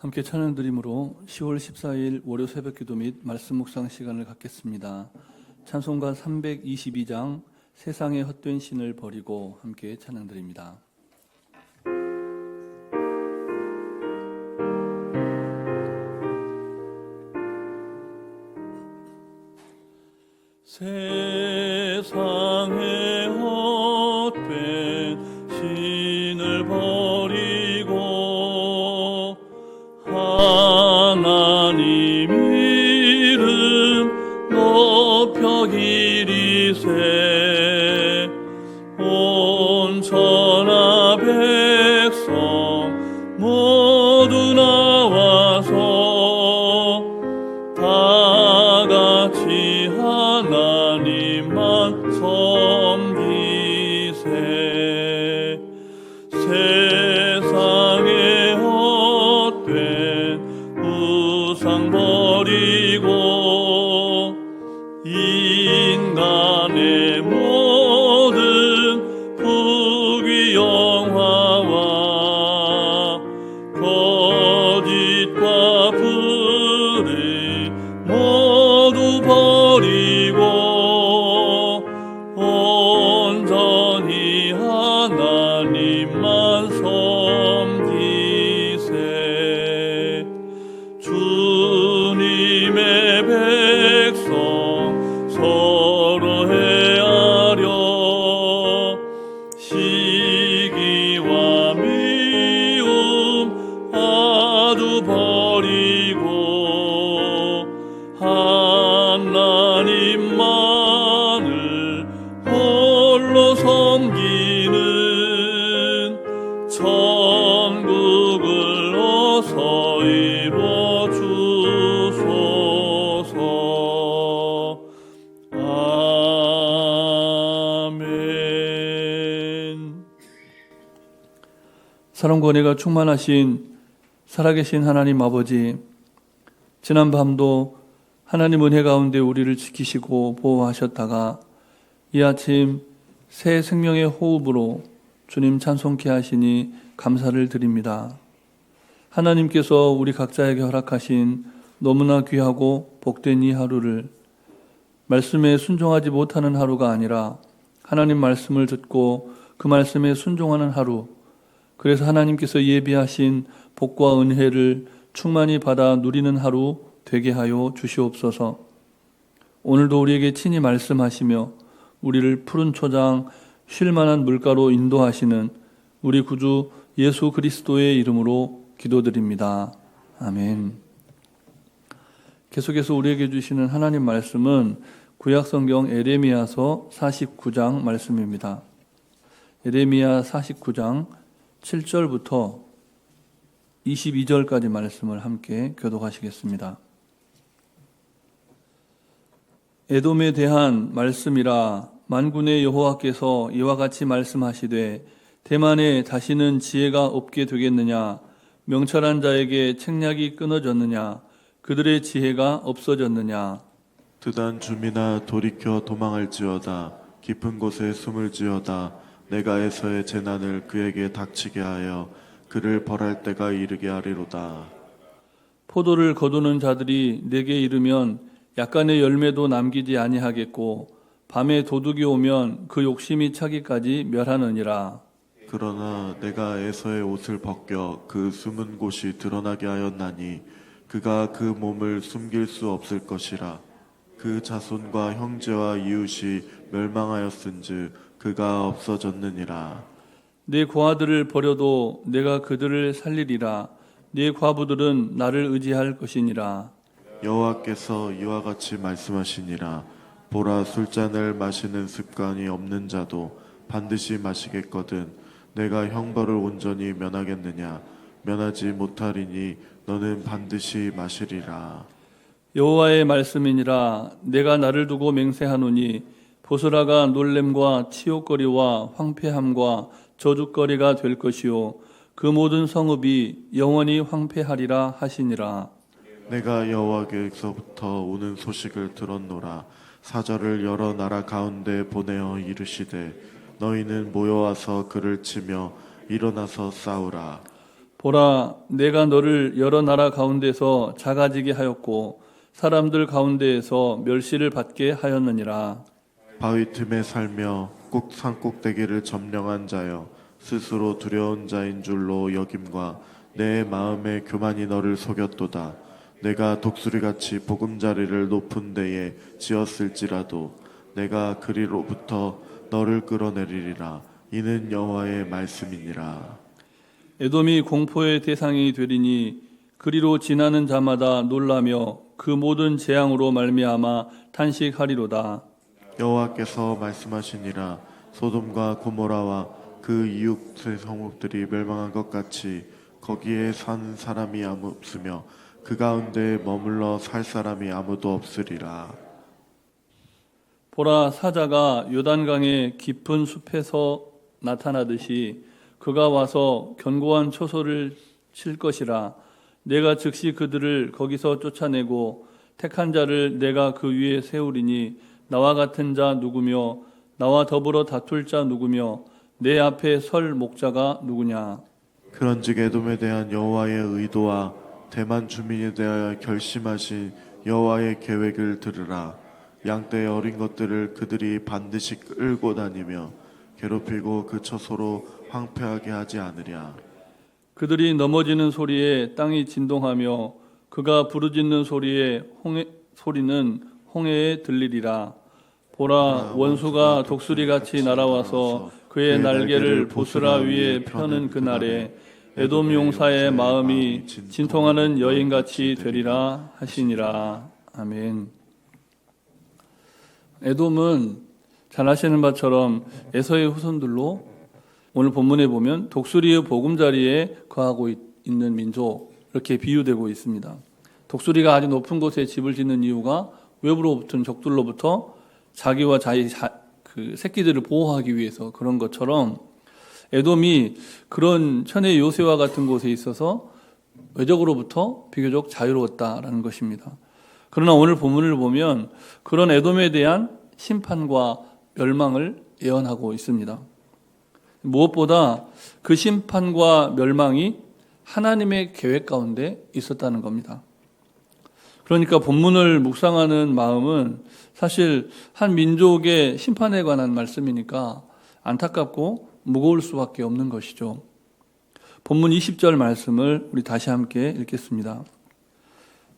함께 찬양드림으로 10월 14일 월요 새벽기도 및 말씀 묵상 시간을 갖겠습니다. 찬송가 322장 세상의 헛된 신을 버리고 함께 찬양드립니다. 세상의 헛된 신을 버리고 하나님 이름 높여 기리세 온 천하 백성 모두 나와서 다 같이 하나님만 섬기세 세상의 헛된 우상 버리고 인간의 모든 부귀 영화와 거짓과 불의 모두 버리고 온전히 하나님만 섬기세 주님의 백성 서로 헤아려 시기와 미움 아주 버리고 하나님만을 홀로 섬기는 천국을 어서 이루어 주소서. 아멘. 사랑과 은혜가 충만하신 살아계신 하나님 아버지, 지난 밤도 하나님 은혜 가운데 우리를 지키시고 보호하셨다가 이 아침 새 생명의 호흡으로 주님 찬송케 하시니 감사를 드립니다. 하나님께서 우리 각자에게 허락하신 너무나 귀하고 복된 이 하루를 말씀에 순종하지 못하는 하루가 아니라 하나님 말씀을 듣고 그 말씀에 순종하는 하루, 그래서 하나님께서 예비하신 복과 은혜를 충만히 받아 누리는 하루 되게 하여 주시옵소서. 오늘도 우리에게 친히 말씀하시며 우리를 푸른 초장 쉴 만한 물가로 인도하시는 우리 구주 예수 그리스도의 이름으로 기도드립니다. 아멘. 계속해서 우리에게 주시는 하나님 말씀은 구약성경 에레미야서 49장 말씀입니다. 에레미야 49장 7절부터 22절까지 말씀을 함께 교독하시겠습니다. 에돔에 대한 말씀이라 만군의 여호와께서 이와 같이 말씀하시되 대만에 다시는 지혜가 없게 되겠느냐 명철한 자에게 책략이 끊어졌느냐 그들의 지혜가 없어졌느냐 드단 주민아 돌이켜 도망할지어다 깊은 곳에 숨을지어다 내가 에서의 재난을 그에게 닥치게 하여 그를 벌할 때가 이르게 하리로다. 포도를 거두는 자들이 내게 이르면 약간의 열매도 남기지 아니하겠고 밤에 도둑이 오면 그 욕심이 차기까지 멸하느니라. 그러나 내가 에서의 옷을 벗겨 그 숨은 곳이 드러나게 하였나니 그가 그 몸을 숨길 수 없을 것이라. 그 자손과 형제와 이웃이 멸망하였은즉 그가 없어졌느니라. 내 고아들을 버려도 내가 그들을 살리리라. 내 과부들은 나를 의지할 것이니라. 여호와께서 이와 같이 말씀하시니라. 보라, 술잔을 마시는 습관이 없는 자도 반드시 마시겠거든 내가 형벌을 온전히 면하겠느냐. 면하지 못하리니 너는 반드시 마시리라. 여호와의 말씀이니라. 내가 나를 두고 맹세하노니 보스라가 놀램과 치욕거리와 황폐함과 저주거리가 될 것이요 그 모든 성읍이 영원히 황폐하리라 하시니라. 내가 여호와께서부터 오는 소식을 들었노라. 사절을 여러 나라 가운데 보내어 이르시되 너희는 모여와서 그를 치며 일어나서 싸우라. 보라, 내가 너를 여러 나라 가운데서 작아지게 하였고 사람들 가운데에서 멸시를 받게 하였느니라. 바위 틈에 살며 꼭 산꼭대기를 점령한 자여, 스스로 두려운 자인 줄로 여김과 내 마음의 교만이 너를 속였도다. 내가 독수리같이 보금자리를 높은 데에 지었을지라도 내가 그리로부터 너를 끌어내리리라. 이는 여호와의 말씀이니라. 에돔이 공포의 대상이 되리니 그리로 지나는 자마다 놀라며 그 모든 재앙으로 말미암아 탄식하리로다. 여호와께서 말씀하시니라. 소돔과 고모라와 그 이웃의 성읍들이 멸망한 것 같이 거기에 사는 사람이 아무 없으며 그 가운데 머물러 살 사람이 아무도 없으리라. 보라, 사자가 요단강의 깊은 숲에서 나타나듯이 그가 와서 견고한 초소를 칠 것이라. 내가 즉시 그들을 거기서 쫓아내고 택한 자를 내가 그 위에 세우리니 나와 같은 자 누구며 나와 더불어 다툴 자 누구며 내 앞에 설 목자가 누구냐. 그런즉 에돔에 대한 여호와의 의도와 대만 주민에 대하여 결심하신 여호와의 계획을 들으라. 양떼의 어린 것들을 그들이 반드시 끌고 다니며 괴롭히고 그 처소로 황폐하게 하지 않으랴. 그들이 넘어지는 소리에 땅이 진동하며 그가 부르짖는 소리는 홍해에 들리리라. 보라, 원수가 독수리같이 날아와서 그의 날개를 보스라 위에 펴는 그날에 에돔 용사의 마음이 진통하는 여인같이 되리라 하시니라. 아멘. 에돔은 잘 아시는 바처럼 에서의 후손들로 오늘 본문에 보면 독수리의 보금자리에 거하고 있는 민족, 이렇게 비유되고 있습니다. 독수리가 아주 높은 곳에 집을 짓는 이유가 외부로부터 적들로부터 자기와 그 새끼들을 보호하기 위해서 그런 것처럼 에돔이 그런 천의 요새와 같은 곳에 있어서 외적으로부터 비교적 자유로웠다라는 것입니다. 그러나 오늘 본문을 보면 그런 에돔에 대한 심판과 멸망을 예언하고 있습니다. 무엇보다 그 심판과 멸망이 하나님의 계획 가운데 있었다는 겁니다. 그러니까 본문을 묵상하는 마음은 사실 한 민족의 심판에 관한 말씀이니까 안타깝고 무거울 수밖에 없는 것이죠. 본문 20절 말씀을 우리 다시 함께 읽겠습니다.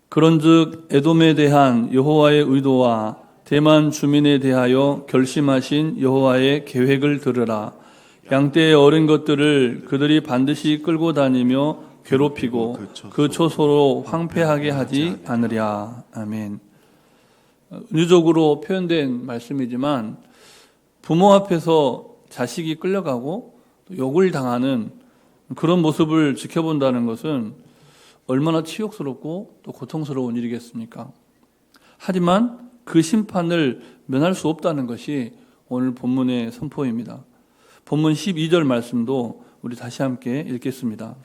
그런즉 에돔에 대한 여호와의 의도와 대만 주민에 대하여 결심하신 여호와의 계획을 들으라. 양떼의 어린 것들을 그들이 반드시 끌고 다니며 괴롭히고 그 초소로 황폐하게 하지 않으랴. 아멘. 은유적으로 표현된 말씀이지만 부모 앞에서 자식이 끌려가고 욕을 당하는 그런 모습을 지켜본다는 것은 얼마나 치욕스럽고 또 고통스러운 일이겠습니까? 하지만 그 심판을 면할 수 없다는 것이 오늘 본문의 선포입니다. 본문 12절 말씀도 우리 다시 함께 읽겠습니다.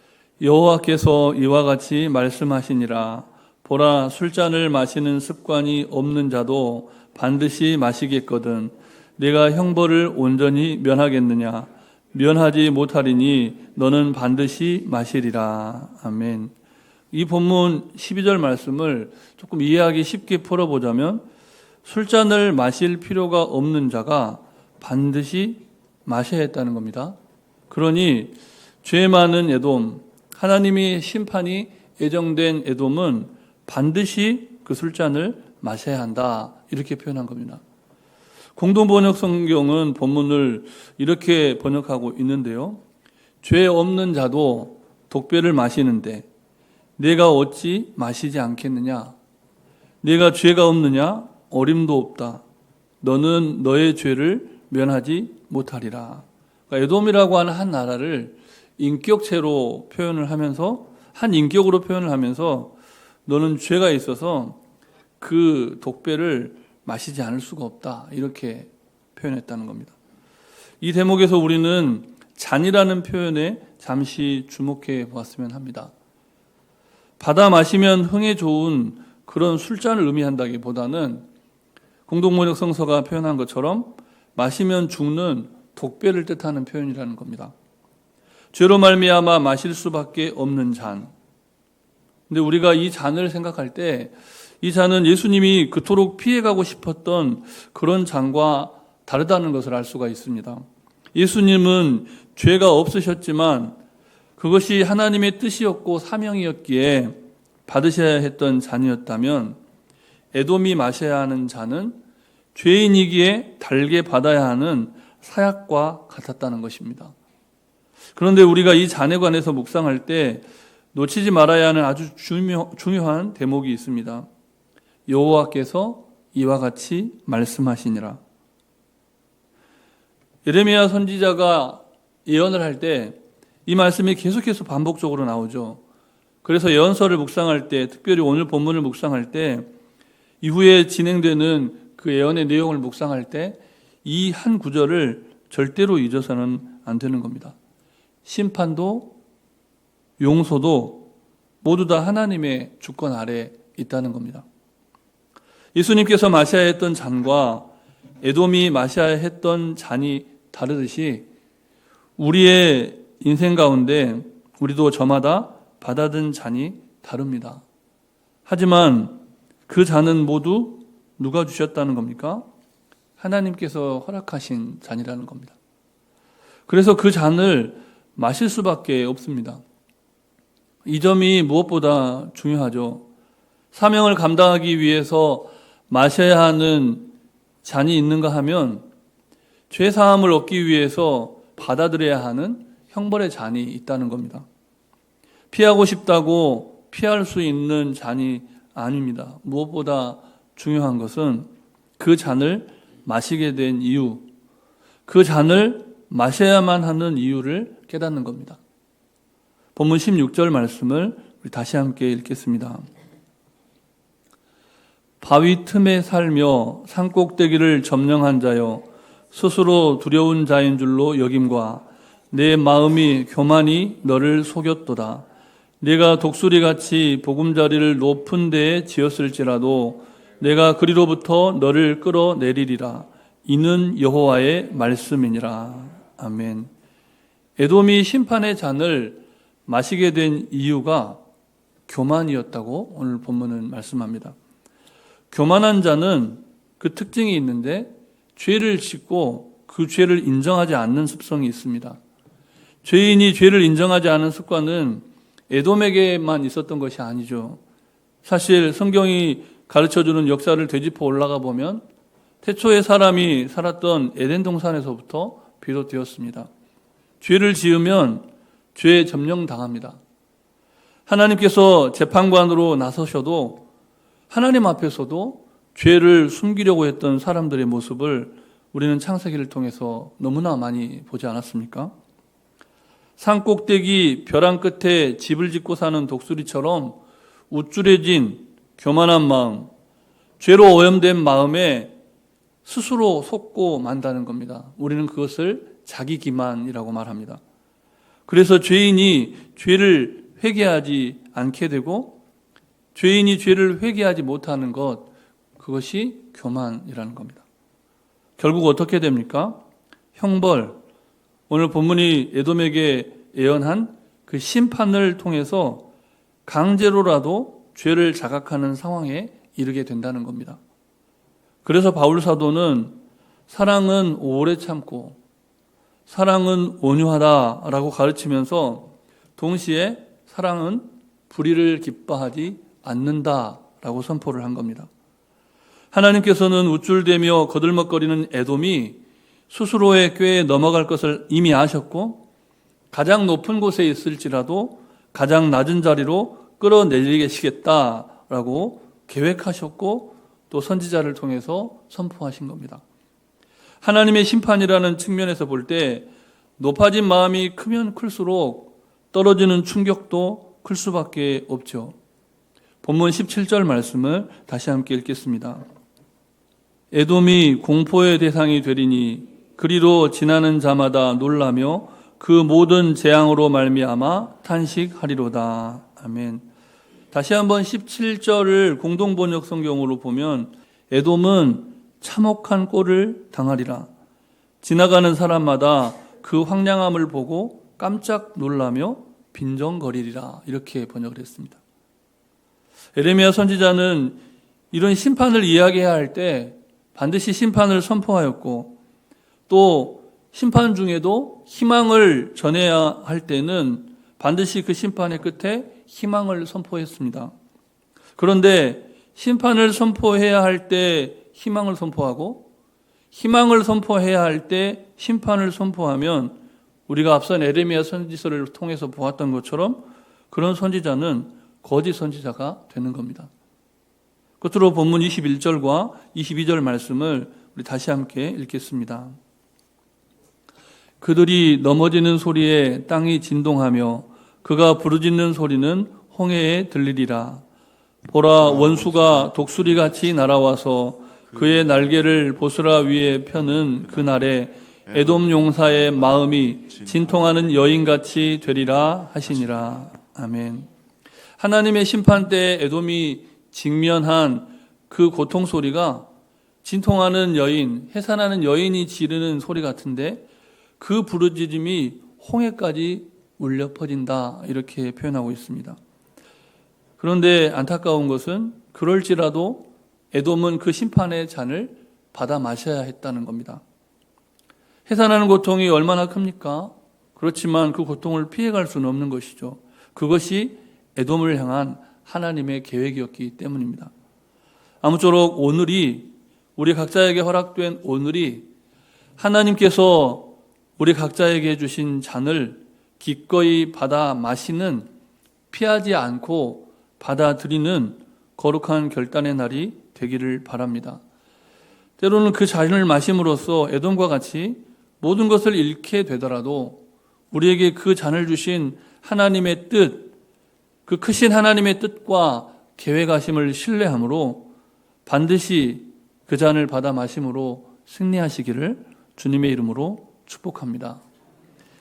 여호와께서 이와 같이 말씀하시니라. 보라, 술잔을 마시는 습관이 없는 자도 반드시 마시겠거든 내가 형벌을 온전히 면하겠느냐. 면하지 못하리니 너는 반드시 마시리라. 아멘. 이 본문 12절 말씀을 조금 이해하기 쉽게 풀어보자면 술잔을 마실 필요가 없는 자가 반드시 마셔야 했다는 겁니다. 그러니 죄 많은 에돔, 하나님이 심판이 예정된 에돔은 반드시 그 술잔을 마셔야 한다, 이렇게 표현한 겁니다. 공동번역 성경은 본문을 이렇게 번역하고 있는데요. 죄 없는 자도 독배를 마시는데 내가 어찌 마시지 않겠느냐? 내가 죄가 없느냐? 어림도 없다. 너는 너의 죄를 면하지 못하리라. 그러니까 에돔이라고 하는 한 나라를 인격체로 표현을 하면서, 한 인격으로 표현을 하면서 너는 죄가 있어서 그 독배를 마시지 않을 수가 없다, 이렇게 표현했다는 겁니다. 이 대목에서 우리는 잔이라는 표현에 잠시 주목해 보았으면 합니다. 받아 마시면 흥에 좋은 그런 술잔을 의미한다기보다는 공동번역 성서가 표현한 것처럼 마시면 죽는 독배를 뜻하는 표현이라는 겁니다. 죄로 말미암아 마실 수밖에 없는 잔. 근데 우리가 이 잔을 생각할 때 이 잔은 예수님이 그토록 피해가고 싶었던 그런 잔과 다르다는 것을 알 수가 있습니다. 예수님은 죄가 없으셨지만 그것이 하나님의 뜻이었고 사명이었기에 받으셔야 했던 잔이었다면 에돔이 마셔야 하는 잔은 죄인이기에 달게 받아야 하는 사약과 같았다는 것입니다. 그런데 우리가 이 잔에 관해서 묵상할 때 놓치지 말아야 하는 아주 중요한 대목이 있습니다. 여호와께서 이와 같이 말씀하시니라. 예레미야 선지자가 예언을 할 때 이 말씀이 계속해서 반복적으로 나오죠. 그래서 예언서를 묵상할 때, 특별히 오늘 본문을 묵상할 때, 이후에 진행되는 그 예언의 내용을 묵상할 때 이 한 구절을 절대로 잊어서는 안 되는 겁니다. 심판도 용서도 모두 다 하나님의 주권 아래 있다는 겁니다. 예수님께서 마셔야 했던 잔과 에돔이 마셔야 했던 잔이 다르듯이 우리의 인생 가운데 우리도 저마다 받아든 잔이 다릅니다. 하지만 그 잔은 모두 누가 주셨다는 겁니까? 하나님께서 허락하신 잔이라는 겁니다. 그래서 그 잔을 마실 수밖에 없습니다. 이 점이 무엇보다 중요하죠. 사명을 감당하기 위해서 마셔야 하는 잔이 있는가 하면 죄 사함을 얻기 위해서 받아들여야 하는 형벌의 잔이 있다는 겁니다. 피하고 싶다고 피할 수 있는 잔이 아닙니다. 무엇보다 중요한 것은 그 잔을 마시게 된 이유, 그 잔을 마셔야만 하는 이유를 깨닫는 겁니다. 본문 16절 말씀을 우리 다시 함께 읽겠습니다. 바위 틈에 살며 산꼭대기를 점령한 자여 스스로 두려운 자인 줄로 여김과 내 마음이 교만이 너를 속였도다. 내가 독수리같이 보금자리를 높은 데에 지었을지라도 내가 그리로부터 너를 끌어내리리라. 이는 여호와의 말씀이니라. 아멘. 에돔이 심판의 잔을 마시게 된 이유가 교만이었다고 오늘 본문은 말씀합니다. 교만한 자는 그 특징이 있는데 죄를 짓고 그 죄를 인정하지 않는 습성이 있습니다. 죄인이 죄를 인정하지 않은 습관은 에돔에게만 있었던 것이 아니죠. 사실 성경이 가르쳐주는 역사를 되짚어 올라가 보면 태초에 사람이 살았던 에덴 동산에서부터 비롯되었습니다. 죄를 지으면 죄에 점령당합니다. 하나님께서 재판관으로 나서셔도 하나님 앞에서도 죄를 숨기려고 했던 사람들의 모습을 우리는 창세기를 통해서 너무나 많이 보지 않았습니까? 산꼭대기 벼랑 끝에 집을 짓고 사는 독수리처럼 우쭐해진 교만한 마음, 죄로 오염된 마음에 스스로 속고 만다는 겁니다. 우리는 그것을 자기 기만이라고 말합니다. 그래서 죄인이 죄를 회개하지 않게 되고 죄인이 죄를 회개하지 못하는 것, 그것이 교만이라는 겁니다. 결국 어떻게 됩니까? 형벌, 오늘 본문이 에돔에게 예언한 그 심판을 통해서 강제로라도 죄를 자각하는 상황에 이르게 된다는 겁니다. 그래서 바울 사도는 사랑은 오래 참고 사랑은 온유하다라고 가르치면서 동시에 사랑은 불의를 기뻐하지 않는다라고 선포를 한 겁니다. 하나님께서는 우쭐대며 거들먹거리는 에돔이 스스로의 꾀에 넘어갈 것을 이미 아셨고 가장 높은 곳에 있을지라도 가장 낮은 자리로 끌어내리시겠다라고 계획하셨고 또 선지자를 통해서 선포하신 겁니다. 하나님의 심판이라는 측면에서 볼 때 높아진 마음이 크면 클수록 떨어지는 충격도 클 수밖에 없죠. 본문 17절 말씀을 다시 함께 읽겠습니다. 에돔이 공포의 대상이 되리니 그리로 지나는 자마다 놀라며 그 모든 재앙으로 말미암아 탄식하리로다. 아멘. 다시 한번 17절을 공동번역 성경으로 보면 에돔은 참혹한 꼴을 당하리라. 지나가는 사람마다 그 황량함을 보고 깜짝 놀라며 빈정거리리라 이렇게 번역을 했습니다. 에레미야 선지자는 이런 심판을 이야기해야 할 때 반드시 심판을 선포하였고 또 심판 중에도 희망을 전해야 할 때는 반드시 그 심판의 끝에 희망을 선포했습니다. 그런데 심판을 선포해야 할 때 희망을 선포하고 희망을 선포해야 할 때 심판을 선포하면 우리가 앞선 에레미야 선지서를 통해서 보았던 것처럼 그런 선지자는 거짓 선지자가 되는 겁니다. 끝으로 본문 21절과 22절 말씀을 우리 다시 함께 읽겠습니다. 그들이 넘어지는 소리에 땅이 진동하며 그가 부르짖는 소리는 홍해에 들리리라. 보라, 원수가 독수리같이 날아와서 그의 날개를 보스라 위에 펴는 그날에 에돔 용사의 마음이 진통하는 여인같이 되리라 하시니라. 아멘. 하나님의 심판 때 에돔이 직면한 그 고통 소리가 진통하는 여인, 해산하는 여인이 지르는 소리 같은데 그 부르짖음이 홍해까지 울려 퍼진다 이렇게 표현하고 있습니다. 그런데 안타까운 것은 그럴지라도 에돔은 그 심판의 잔을 받아 마셔야 했다는 겁니다. 해산하는 고통이 얼마나 큽니까? 그렇지만 그 고통을 피해갈 수는 없는 것이죠. 그것이 에돔을 향한 하나님의 계획이었기 때문입니다. 아무쪼록 오늘이 우리 각자에게 허락된 오늘이 하나님께서 우리 각자에게 주신 잔을 기꺼이 받아 마시는 피하지 않고 받아들이는 거룩한 결단의 날이 되기를 바랍니다. 때로는 그 잔을 마심으로써 에돔과 같이 모든 것을 잃게 되더라도 우리에게 그 잔을 주신 하나님의 뜻, 그 크신 하나님의 뜻과 계획하심을 신뢰함으로 반드시 그 잔을 받아 마심으로 승리하시기를 주님의 이름으로 축복합니다.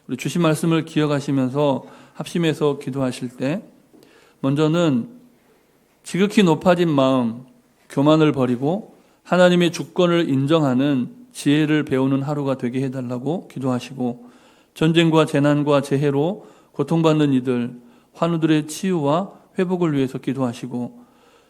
우리 주신 말씀을 기억하시면서 합심해서 기도하실 때 먼저는 지극히 높아진 마음, 교만을 버리고 하나님의 주권을 인정하는 지혜를 배우는 하루가 되게 해달라고 기도하시고 전쟁과 재난과 재해로 고통받는 이들, 환우들의 치유와 회복을 위해서 기도하시고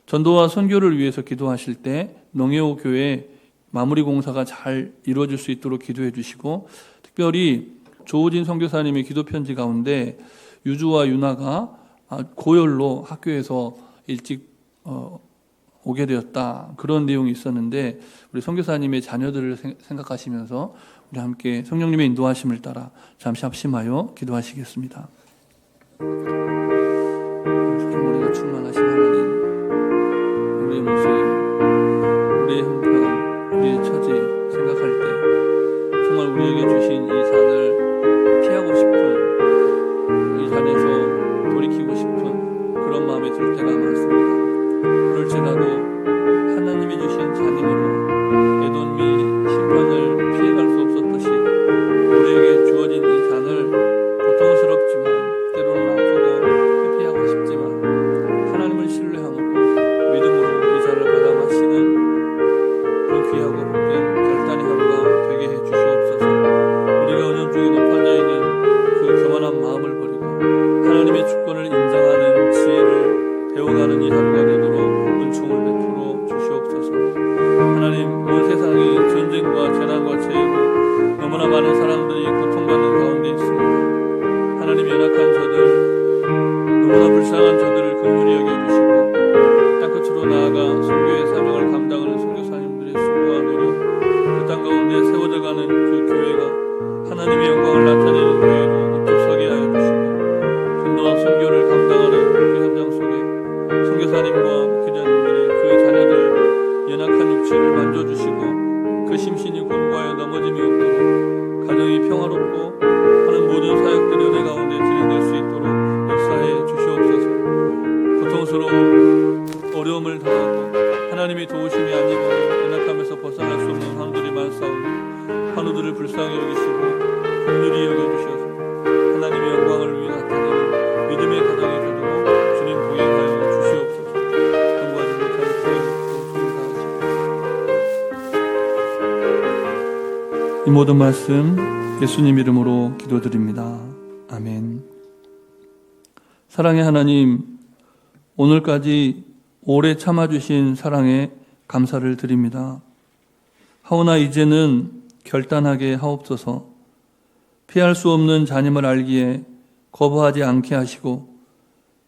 전도와 선교를 위해서 기도하실 때 농해오 교회 마무리 공사가 잘 이루어질 수 있도록 기도해 주시고 특별히 조우진 선교사님의 기도 편지 가운데 유주와 유나가 고열로 학교에서 일찍 오게 되었다 그런 내용이 있었는데 우리 선교사님의 자녀들을 생각하시면서 우리 함께 성령님의 인도하심을 따라 잠시 합심하여 기도하시겠습니다. 우리가 충만하신 하나님, 우리의 모습, 우리의 형편, 우리의 처지 생각할 때 정말 우리에게 주신 이 잔을 피하고 싶은 이 잔에서 돌이키고 싶은 그런 마음이 들 때가 많습니다. 그럴지라도 하나님이 주신 잔임으로 에돔이 심판을 피해갈 수 없었듯이 우리에게 주어진 이 잔을 고통스럽지만 때로는 아프고 회피하고 싶지만 하나님을 신뢰함으로 믿음으로 이 잔을 받아 마시는 그런 귀하고 복된 결단의 하루가 되게 해 주시옵소서. 우리가 은연중에 높아져 있는 그 교만한 마음을 버리고 하나님의 주권을 인정하는 지혜를 배워가는 이 하루가 되도록 은총을 베풀어 주시옵소서. 하나님, 온 세상이 전쟁과 재난과 재해로 너무나 많은 사람들이 고통받는 가운데 있습니다. 하나님, 연약한 저들, 너무나 불쌍한 저들을 긍휼히 여겨주시고 땅끝으로 나아가 선교의 사명을 감당하는 선교사님들의 수고와 노력, 그 땅 가운데 세워져가는 그 교회가 하나님의 영광을 나타내는 교회로 우뚝 서게 하여 주시고 전도와 선교를 감당하는 그 현장 속에 선교사님과 목회자님들의 그 자녀들 연약한 육체를 만져주시고 그 심신이 곤고하여 넘어짐이 없도록 가정이 평화롭고 하는 모든 사역들이 은혜 가운데 진행될 수 있도록 역사해 주시옵소서. 고통스러운 어려움을 당하고 하나님의 도우심이 아니고 연약함에서 벗어날 수 없는 환우들이 많사오니 환우들을 불쌍히 여기시고 긍휼히 여겨주셔서 하나님의 영광을 위해 나타내는 믿음의 가정이 되도록 주님 보행하여 주시옵소서. 공부하지 못할 이 모든 말씀 예수님 이름으로 기도드립니다. 아멘. 사랑의 하나님, 오늘까지 오래 참아주신 사랑에 감사를 드립니다. 하오나 이제는 결단하게 하옵소서. 피할 수 없는 잔임을 알기에 거부하지 않게 하시고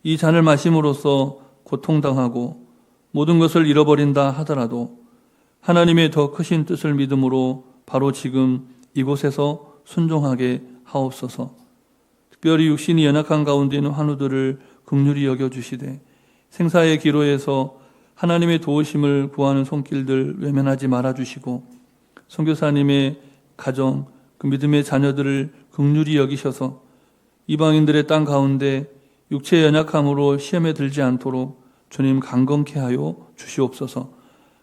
이 잔을 마심으로써 고통당하고 모든 것을 잃어버린다 하더라도 하나님의 더 크신 뜻을 믿음으로 바로 지금 이곳에서 순종하게 하옵소서. 특별히 육신이 연약한 가운데 있는 환우들을 긍휼히 여겨주시되 생사의 기로에서 하나님의 도우심을 구하는 손길들 외면하지 말아주시고 선교사님의 가정, 그 믿음의 자녀들을 긍휼히 여기셔서 이방인들의 땅 가운데 육체의 연약함으로 시험에 들지 않도록 주님 강건케 하여 주시옵소서.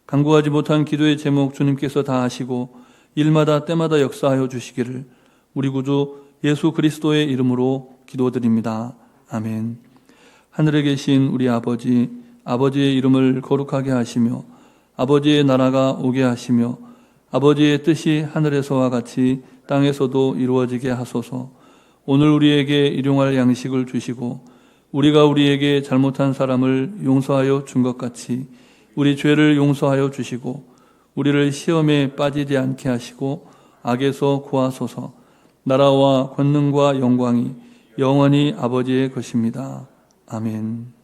간구하지 못한 기도의 제목 주님께서 다 아시고 일마다 때마다 역사하여 주시기를 우리 구주 예수 그리스도의 이름으로 기도드립니다. 아멘. 하늘에 계신 우리 아버지, 아버지의 이름을 거룩하게 하시며 아버지의 나라가 오게 하시며 아버지의 뜻이 하늘에서와 같이 땅에서도 이루어지게 하소서. 오늘 우리에게 일용할 양식을 주시고 우리가 우리에게 잘못한 사람을 용서하여 준 것 같이 우리 죄를 용서하여 주시고 우리를 시험에 빠지지 않게 하시고 악에서 구하소서. 나라와 권능과 영광이 영원히 아버지의 것입니다. 아멘.